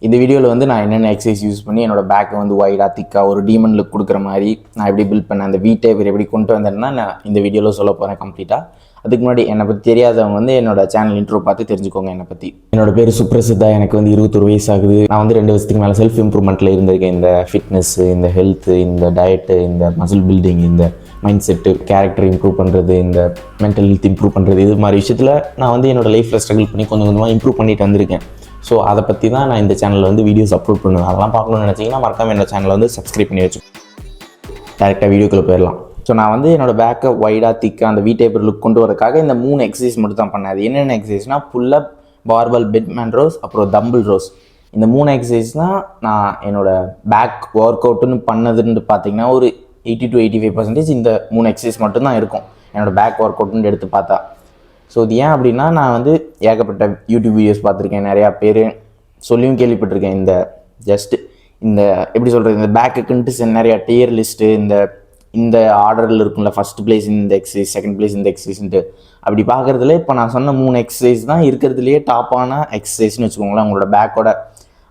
இந்த வீடியோவில் வந்து நான் என்னென்ன எக்ஸசைஸ் யூஸ் பண்ணி என்னோட பேக்கை வந்து வைடாக திக்காக ஒரு டீமன் லுக் கொடுக்குற மாதிரி நான் எப்படி பில்ட் பண்ணேன், அந்த வீட்டை எப்படி கொண்டு வந்தேன்னா நான் இந்த வீடியோவில் சொல்ல போகிறேன் கம்ப்ளீட்டாக. அதுக்கு முன்னாடி என்னை பற்றி தெரியாதவங்க வந்து என்னோட சேனல் இன்ட்ரோ பார்த்து தெரிஞ்சுக்கோங்க. என்னை பற்றி என்னோட பேர் சுப்ரசித்தா. எனக்கு வந்து 21 வயசு ஆகுது. நான் வந்து 2 வருஷத்துக்கு மேலே செல்ஃப் இம்ப்ரூவ்மெண்ட்டில் இருந்திருக்கேன். இந்த ஃபிட்னஸ்ஸு, இந்த ஹெல்த்து, இந்த டயட்டு, இந்த மசில் பில்டிங், இந்த மைண்ட் செட்டு, கேரக்டர் இம்ப்ரூவ் பண்ணுறது, இந்த மென்டல் ஹெல்த் இம்ப்ரூவ் பண்ணுறது, இது மாதிரி விஷயத்தில் நான் வந்து என்னோடய லைஃப்பில் ஸ்ட்ரகிள் பண்ணி கொஞ்சம் கொஞ்சமாக இம்ப்ரூவ் பண்ணிட்டு வந்திருக்கேன். ஸோ அதை பற்றி தான் நான் இந்த சேனலில் வந்து வீடியோஸ் அப்லோட் பண்ணுவேன். அதெல்லாம் பார்க்கணும்னு நினச்சிங்கன்னா மறக்காம என்னோட சேனலை வந்து சப்ஸ்கிரைப் பண்ணி வச்சு டேரெக்டாக வீடியோக்குள்ளே போயிடலாம். ஸோ நான் வந்து என்னோட பேக்கை வைடாக திக்காக அந்த வீ டைப் லுக் கொண்டு வரதுக்காக இந்த 3 எக்ஸசைஸ் மட்டும் தான் பண்ணேன். அது என்னென்ன எக்ஸசைஸ்னால் புல்லப், பார்பல், பென்ட்மேன் ரோஸ், அப்புறம் தம்பிள் ரோஸ். இந்த 3 எக்ஸசைஸ் தான் நான் என்னோட பேக் ஒர்க் அவுட்டுன்னு பண்ணதுன்னு பார்த்தீங்கன்னா ஒரு 80 to 85% இந்த 3 எக்ஸசைஸ் மட்டும்தான் இருக்கும் என்னோடய பேக் ஒர்க் அவுட்டுன்னு எடுத்து பார்த்தா. ஸோ இது ஏன் அப்படின்னா, நான் வந்து ஏகப்பட்ட யூடியூப் வீடியோஸ் பார்த்துருக்கேன், நிறையா பேர் சொல்லியும் கேள்விப்பட்டிருக்கேன். இந்த ஜஸ்ட் இந்த எப்படி சொல்கிறது, இந்த பேக்குக்குன்ட்டு நிறையா டியர் லிஸ்ட்டு, இந்த ஆர்டரில் இருக்கும்ல, ஃபஸ்ட் பிளேஸ் இந்த எக்ஸசைஸ், செகண்ட் பிளேஸ் இந்த எக்ஸசைஸ்ன்ட்டு அப்படி பார்க்குறதுல இப்போ நான் சொன்ன 3 எக்ஸசைஸ் தான் இருக்கிறதுலையே டாப்பான எக்ஸசைஸ்னு வச்சுக்கோங்களேன். உங்களோட பேக்கோட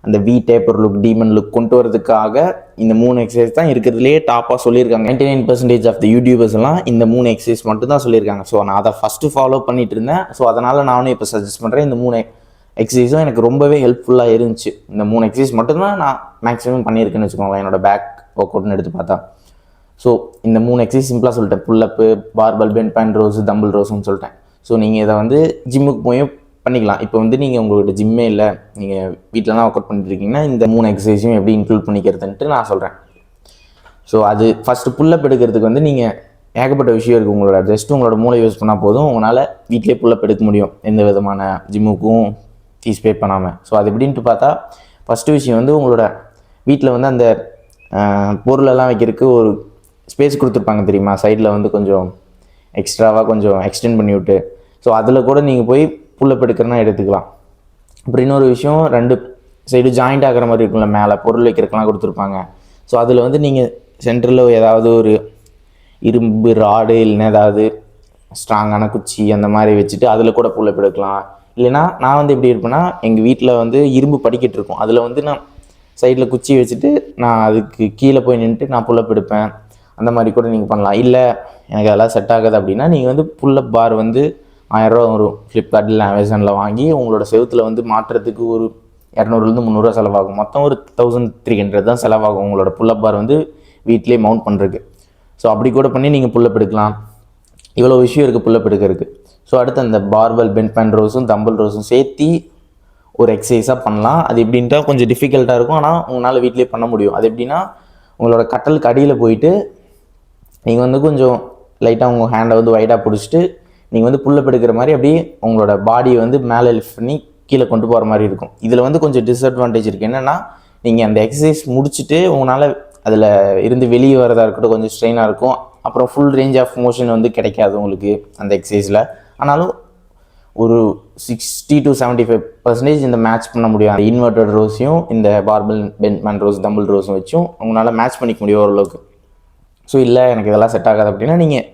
அந்த வி டேப்பர் லுக், டீமன் லுக் கொண்டு வரதுக்காக இந்த 3 எக்ஸசைஸ் தான் இருக்கிறதுலே டாப்பாக சொல்லியிருக்காங்க. 99% ஆஃப் த யூடியூபர்ஸ் எல்லாம் இந்த 3 எக்ஸசைஸ் மட்டும் தான் சொல்லியிருக்காங்க. ஸோ நான் அதை ஃபஸ்ட்டு ஃபாலோ பண்ணிட்டு இருந்தேன். ஸோ அதனால் நானும் இப்போ சஜஸ்ட் பண்ணுறேன். இந்த 3 எக்ஸசைஸும் எனக்கு ரொம்பவே ஹெல்ப்ஃபுல்லாக இருந்துச்சு. இந்த 3 எக்ஸசைஸ் மட்டும்தான் நான் மேக்ஸிமம் பண்ணியிருக்கேன்னு வச்சுக்கோங்களேன் என்னோட பேக் ஒர்க் அவுட்னு எடுத்து பார்த்தா. ஸோ இந்த 3 எக்ஸசைஸ் சிம்பிளாக சொல்லிட்டேன். புல்லப்பு, பார்பல், பென்ட்மேன் ரோஸ், தம்பிள் ரோஸ்ன்னு சொல்லிட்டேன். ஸோ நீங்கள் இதை வந்து ஜிம்முக்கு போய் பண்ணிக்கலாம். இப்போ வந்து நீங்கள் உங்கள்கிட்ட ஜிம்மே இல்லை, நீங்கள் வீட்டில் தான் ஒர்க் அவுட் பண்ணிட்டு இருக்கீங்கன்னா இந்த 3 எக்ஸசைஸையும் எப்படி இன்க்ளூட் பண்ணிக்கிறதுன்ட்டு நான் சொல்கிறேன். ஸோ அது ஃபஸ்ட்டு புல்லப் எடுக்கிறதுக்கு வந்து நீங்கள் ஏகப்பட்ட விஷயம் இருக்குது. உங்களோட மூளை யூஸ் பண்ணால் போதும், உங்களால் வீட்டிலே புல்லப் எடுக்க முடியும் எந்த விதமான ஜிம்முக்கும் ஃபீஸ் பே பண்ணாமல். ஸோ அது எப்படின்ட்டு பார்த்தா, ஃபஸ்ட்டு விஷயம் வந்து உங்களோட வீட்டில் வந்து அந்த பொருளெல்லாம் வைக்கிறதுக்கு ஒரு ஸ்பேஸ் கொடுத்துருப்பாங்க தெரியுமா, சைடில் வந்து கொஞ்சம் எக்ஸ்ட்ராவாக கொஞ்சம் எக்ஸ்டெண்ட் பண்ணி விட்டு. ஸோ அதில் கூட நீங்கள் போய் புல்லப் எடுக்கிறனா எடுத்துக்கலாம். அப்புறம் இன்னொரு விஷயம், 2 சைடு ஜாயிண்ட் ஆகிற மாதிரி இருக்கும்ல, மேலே பொருள் வைக்கிறதுக்கெலாம் கொடுத்துருப்பாங்க. ஸோ அதில் வந்து நீங்கள் சென்டரில் ஏதாவது ஒரு இரும்பு ராடு இல்லைன்னா ஏதாவது ஸ்ட்ராங்கான குச்சி அந்த மாதிரி வச்சுட்டு அதில் கூட புல்லப் எடுக்கலாம். இல்லைனா நான் வந்து எப்படி இருப்பேன்னா, எங்கள் வீட்டில் வந்து இரும்பு படிக்கட்டு இருக்கும், அதில் வந்து நான் சைடில் குச்சி வச்சுட்டு நான் அதுக்கு கீழே போய் நின்றுட்டு நான் புல்லப் எடுப்பேன். அந்த மாதிரி கூட நீங்கள் பண்ணலாம். இல்லை எனக்கு அதெல்லாம் செட் ஆகுது அப்படின்னா நீங்கள் வந்து புல்லப் பார் வந்து 1000 ரூபா வரும், ஃப்ளிப்கார்ட்டில், அமேசானில் வாங்கி உங்களோட செவுத்தில் வந்து மாட்டுறதுக்கு ஒரு 200 300 ரூபா செலவாகும். மொத்தம் ஒரு 1300 தான் செலவாகும் உங்களோட புல்லப் பார் வந்து வீட்டிலே மவுண்ட் பண்ணுறதுக்கு. ஸோ அப்படி கூட பண்ணி நீங்கள் புல்லப் எடுக்கலாம். இவ்வளோ விஷயம் இருக்குது புல்லப் எடுக்கிறதுக்கு. ஸோ அடுத்து அந்த பார்பல், பென்ட்மேன் ரோஸும் தம்பிள் ரோஸும் சேர்த்து ஒரு எக்ஸசைஸாக பண்ணலாம். அது எப்படின்ட்டா கொஞ்சம் டிஃபிகல்ட்டாக இருக்கும், ஆனால் உங்களால் வீட்டிலே பண்ண முடியும். அது எப்படின்னா, உங்களோட கட்டலுக்கு அடியில் போயிட்டு நீங்கள் வந்து கொஞ்சம் லைட்டாக உங்கள் ஹேண்டை வந்து வைடாக பிடிச்சிட்டு நீங்கள் வந்து புல்லப் எடுக்கிற மாதிரி அப்படியே உங்களோட பாடியை வந்து மேலே லிஃப்ட் பண்ணி கீழே கொண்டு போகிற மாதிரி இருக்கும். இதில் வந்து கொஞ்சம் டிஸ்அட்வான்டேஜ் இருக்குது. என்னென்னா, நீங்கள் அந்த எக்ஸசைஸ் முடிச்சுட்டு உங்களால் அதில் இருந்து வெளியே வரதாக இருக்கட்டும், கொஞ்சம் ஸ்ட்ரெயினாக இருக்கும். அப்புறம் ஃபுல் ரேஞ்ச் ஆஃப் மோஷன் வந்து கிடைக்காது உங்களுக்கு அந்த எக்ஸசைஸில். ஆனாலும் ஒரு 60 to 75% இந்த மேட்ச் பண்ண முடியும். அந்த இன்வெர்டட் ரோஸையும் இந்த பார்பல், பென்ட்மேன் ரோஸ், தம்பிள் ரோஸும் வச்சும் உங்களால் மேட்ச் பண்ணிக்க முடியும் ஓரளவுக்கு. ஸோ இல்லை எனக்கு இதெல்லாம் செட் ஆகாது அப்படின்னா நீங்கள்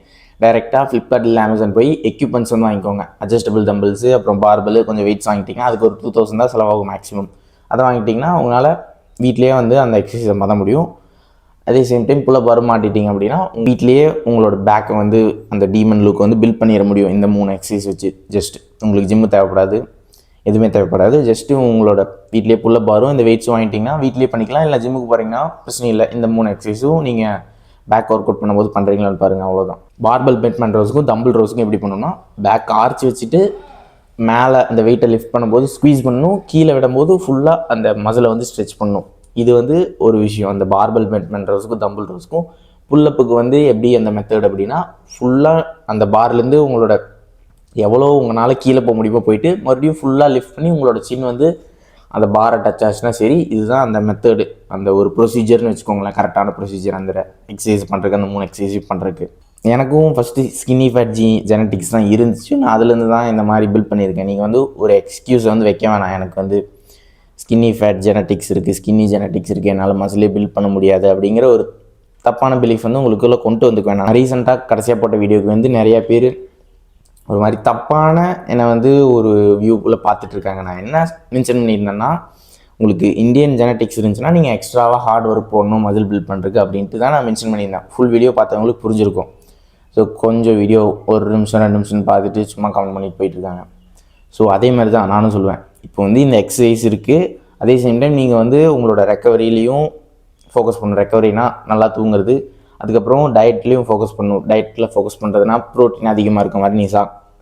டைரெக்டாக ஃப்ளிப்கார்ட் இல்லை அமேசான் போய் எக்யூப்மெண்ட்ஸ் வந்து வாங்கிக்கோங்க. அட்ஜஸ்டபிள் தம்பிள்ஸு, அப்புறம் பார்பல், கொஞ்சம் வெயிட்ஸ் வாங்கிட்டிங்கன்னா அதுக்கு ஒரு 2000 தான் செலவாகும் மேக்ஸிமம். அதை வாங்கிட்டிங்கன்னா உங்களால் வீட்லேயே வந்து அந்த எக்ஸசைஸை பண்ண முடியும். அதே சேம் டைம் புல்லப் பார் மாட்டிட்டிங்க அப்படின்னா வீட்லேயே உங்களோட பேக்கை வந்து அந்த டீமன் லுக் வந்து பில்ட் பண்ணிட முடியும் இந்த 3 எக்ஸசைஸ் வச்சு. ஜஸ்ட் உங்களுக்கு ஜிம்மு தேவைப்படாது, எதுவுமே தேவைப்படாது. ஜஸ்ட்டு உங்களோட வீட்லேயே புல்லப் பாரும் இந்த வெயிட்ஸும் வாங்கிட்டிங்கன்னா வீட்லேயே பண்ணிக்கலாம். இல்லை ஜிம்முக்கு போகிறீங்கன்னா பிரச்சனை இல்லை, இந்த 3 எக்ஸசைஸும் நீங்கள் பேக் ஒர்க் அவுட் பண்ணும்போது பண்ணுறீங்களான்னு பாருங்கள், அவ்வளோதான். பார்பல், பென்ட்மேன் ரோஸுக்கும் தம்பிள் ரோஸுக்கும் எப்படி பண்ணணும்னா, பேக் ஆர்ச் வச்சுட்டு மேலே அந்த வெயிட்டை லிஃப்ட் பண்ணும்போது ஸ்குவீஸ் பண்ணணும், கீழே விடும்போது ஃபுல்லாக அந்த மசிலை வந்து ஸ்ட்ரெச் பண்ணணும். இது வந்து ஒரு விஷயம். அந்த பார்பல், பென்ட்மேன் ரோஸுக்கும் தம்பிள் ரோஸுக்கும். புல்லப்புக்கு வந்து எப்படி அந்த மெத்தட் அப்படின்னா, ஃபுல்லாக அந்த பார்லேருந்து உங்களோட எவ்வளோ உங்களால் கீழே போக முடியுமோ போயிட்டு மறுபடியும் ஃபுல்லாக லிஃப்ட் பண்ணி உங்களோட சின் வந்து அந்த பாரை டச் ஆச்சுன்னா சரி. இதுதான் அந்த மெத்தடு, அந்த ஒரு ப்ரொசீஜர்னு வச்சுக்கோங்களேன், கரெக்டான ப்ரொசீஜர் அந்த எக்ஸசைஸ் பண்ணுறதுக்கு, அந்த 3 எக்ஸசைஸ் பண்ணுறதுக்கு. எனக்கும் ஃபஸ்ட்டு ஸ்கின்னி ஃபேட் ஜெனட்டிக்ஸ் தான் இருந்துச்சு. நான் அதுலேருந்து தான் இந்த மாதிரி பில்ட் பண்ணியிருக்கேன். நீங்கள் வந்து ஒரு எக்ஸ்கியூஸை வந்து வைக்க வேணாம், எனக்கு வந்து ஸ்கின்னி ஃபேட் ஜெனட்டிக்ஸ் இருக்குது, ஸ்கின்னி ஜெனட்டிக்ஸ் இருக்குது, என்னால் மசிலே பில்ட் பண்ண முடியாது அப்படிங்கிற ஒரு தப்பான பிலீஃப் வந்து உங்களுக்குள்ளே கொண்டு வந்துக்க வேணாம். ரீசெண்டாக கடைசியாக போட்ட வீடியோக்கு வந்து நிறையா பேர் ஒரு மாதிரி தப்பான என்னை வந்து ஒரு வியூக்குள்ளே பார்த்துட்ருக்காங்க. நான் என்ன மென்ஷன் பண்ணியிருந்தேன்னா, உங்களுக்கு இந்தியன் ஜெனட்டிக்ஸ் இருந்துச்சுன்னா நீங்கள் எக்ஸ்ட்ராவாக ஹார்ட் ஒர்க் போடணும் மசில் பில்ட் பண்ணுறதுக்கு அப்படின்ட்டு தான் நான் மென்ஷன் பண்ணியிருந்தேன். ஃபுல் வீடியோ பார்த்தவங்களுக்கு புரிஞ்சிருக்கும். ஸோ கொஞ்சம் வீடியோ 1 நிமிஷம் 2 நிமிஷம் பார்த்துட்டு சும்மா கமெண்ட் பண்ணிட்டு போயிட்டுருக்காங்க. ஸோ அதே மாதிரி தான் நானும் சொல்லுவேன். இப்போ வந்து இந்த எக்ஸசைஸ் இருக்குது, அதே சேம் டைம் நீங்கள் வந்து உங்களோட ரெக்கவரிலையும் ஃபோக்கஸ் பண்ணணும். ரெக்கவரினா நல்லா தூங்குறது, அதுக்கப்புறம் டயட்லேயும் ஃபோக்கஸ் பண்ணணும். டயட்டில் ஃபோக்கஸ் பண்ணுறதுனா ப்ரோட்டீன் அதிகமாக இருக்க மாதிரி நீ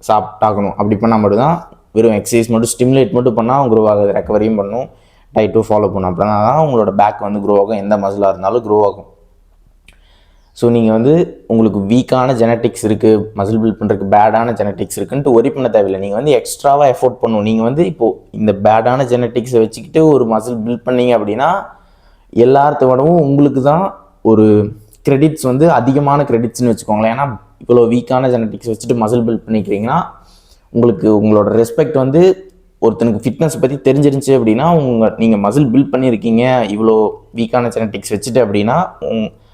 சாப்பிட்டாகணும். அப்படி பண்ணால் மட்டும் தான், வெறும் எக்ஸசைஸ் மட்டும் ஸ்டிமுலேட் மட்டும் பண்ணால் க்ரோ ஆகுது. ரெக்கவரியும் பண்ணணும், டயட்டும் ஃபாலோ பண்ணணும். அப்படின்னா தான் உங்களோட பேக் வந்து க்ரோ ஆகும், எந்த மசிலாக இருந்தாலும் க்ரோ ஆகும். ஸோ நீங்கள் வந்து உங்களுக்கு வீக்கான ஜெனட்டிக்ஸ் இருக்குது, மசில் பில்ட் பண்ணுறதுக்கு பேடான ஜெனட்டிக்ஸ் இருக்குன்ட்டு ஒரி பண்ண தேவையில்லை. நீங்கள் வந்து எக்ஸ்ட்ராவாக எஃபோர்ட் பண்ணணும். நீங்கள் வந்து இப்போது இந்த பேடான ஜெனட்டிக்ஸை வச்சுக்கிட்டு ஒரு மசில் பில்ட் பண்ணீங்க அப்படின்னா எல்லாத்தோடவும் உங்களுக்கு தான் ஒரு கிரெடிட்ஸ் வந்து அதிகமான கிரெடிட்ஸ்னு வச்சுக்கோங்களேன். ஏன்னா இவ்வளோ வீக்கான ஜெனட்டிக்ஸ் வச்சுட்டு மசில் பில்ட் பண்ணிக்கிறீங்கன்னா உங்களுக்கு உங்களோட ரெஸ்பெக்ட் வந்து ஒருத்தனுக்கு ஃபிட்னஸ் பற்றி தெரிஞ்சிருந்துச்சு அப்படின்னா நீங்கள் மசில் பில்ட் பண்ணியிருக்கீங்க இவ்வளோ வீக்கான ஜெனட்டிக்ஸ் வச்சுட்டு அப்படின்னா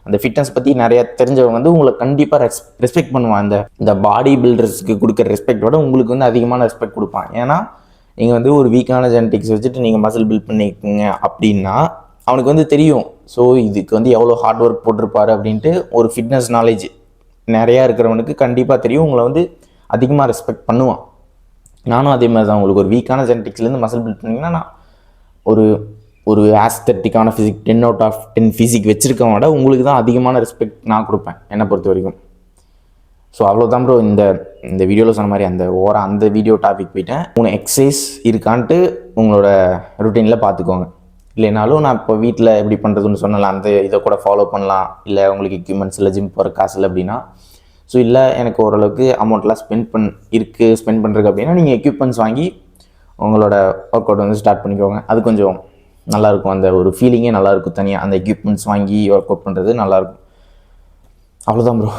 அந்த ஃபிட்னஸ் பற்றி நிறையா தெரிஞ்சவங்க வந்து உங்களை கண்டிப்பாக ரெஸ்பெக்ட் பண்ணுவான். இந்த பாடி பில்டர்ஸ்க்கு கொடுக்குற ரெஸ்பெக்டோட உங்களுக்கு வந்து அதிகமான ரெஸ்பெக்ட் கொடுப்பான். ஏன்னா நீங்கள் வந்து ஒரு வீக்கான ஜெனட்டிக்ஸ் வச்சுட்டு நீங்கள் மசில் பில்ட் பண்ணியிருக்கீங்க அப்படின்னா அவனுக்கு வந்து தெரியும். ஸோ இதுக்கு வந்து எவ்வளோ ஹார்ட் ஒர்க் போட்டிருப்பாரு அப்படின்ட்டு ஒரு ஃபிட்னஸ் நாலேஜ் நிறையா இருக்கிறவனுக்கு கண்டிப்பாக தெரியும். உங்களை வந்து அதிகமாக ரெஸ்பெக்ட் பண்ணுவான். நானும் அதே மாதிரி தான். உங்களுக்கு ஒரு வீக்கான ஜெனட்டிக்ஸ்லேருந்து மசில் பில்ட் பண்ணிங்கன்னா நான் ஒரு ஆஸ்தட்டிக்கான ஃபிசிக் 10 out of 10 ஃபிசிக் வச்சுருக்கவங்க விட உங்களுக்கு தான் அதிகமான ரெஸ்பெக்ட் நான் கொடுப்பேன் என்னை பொறுத்த வரைக்கும். ஸோ அவ்வளோதான் ப்ரோ. இந்த வீடியோவில் சொன்ன மாதிரி அந்த வீடியோ டாபிக் போயிட்டேன். 3 எக்ஸசைஸ் இருக்கான்ட்டு உங்களோட ருட்டீனில் பார்த்துக்கோங்க. இல்லைனாலும் நான் இப்போ வீட்டில் எப்படி பண்ணுறதுன்னு சொன்னலாம், அந்த இதை கூட ஃபாலோ பண்ணலாம். இல்லை உங்களுக்கு எக்யூப்மெண்ட்ஸ் இல்லை, ஜிம் போகிற காசு இல்லை அப்படின்னா, ஸோ இல்லை எனக்கு ஓரளவுக்கு அமௌண்ட்லாம் ஸ்பெண்ட் பண்ணுறதுக்கு அப்படின்னா நீங்கள் எக்யூப்மெண்ட்ஸ் வாங்கி உங்களோட ஒர்க் அவுட் வந்து ஸ்டார்ட் பண்ணிக்கோங்க. அது கொஞ்சம் நல்லாயிருக்கும். அந்த ஒரு ஃபீலிங்கே நல்லாயிருக்கும். தனியாக அந்த எக்யூப்மெண்ட்ஸ் வாங்கி ஒர்க் அவுட் பண்ணுறது நல்லாயிருக்கும். அவ்வளோதான் ப்ரோ.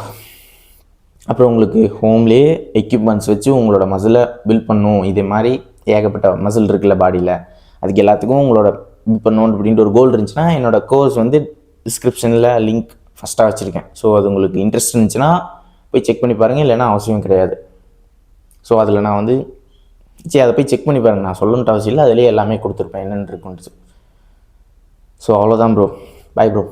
அப்புறம் உங்களுக்கு ஹோம்லேயே எக்யூப்மெண்ட்ஸ் வச்சு உங்களோட மசிலை பில்ட் பண்ணணும். இதே மாதிரி ஏகப்பட்ட மசில் இருக்குல்ல பாடியில், அதுக்கு எல்லாத்துக்கும் உங்களோட பில்ட் பண்ணணும் அப்படின்ட்டு ஒரு கோல் இருந்துச்சுன்னா என்னோடய கோர்ஸ் வந்து டிஸ்கிரிப்ஷனில் லிங்க் ஃபஸ்ட்டாக வச்சுருக்கேன். ஸோ அது உங்களுக்கு இன்ட்ரெஸ்ட் இருந்துச்சுன்னா போய் செக் பண்ணி பாருங்கள். இல்லைன்னா அவசியம் கிடையாது. ஸோ அதில் நான் வந்து அதை போய் செக் பண்ணி பாருங்கள். நான் சொல்லணுன்ற அவசியம் இல்லை, அதிலே எல்லாமே கொடுத்துருப்பேன் என்னென்னு இருக்குன்ட்டு. ஸோ அவ்வளோதான் ப்ரோ. Bye bro.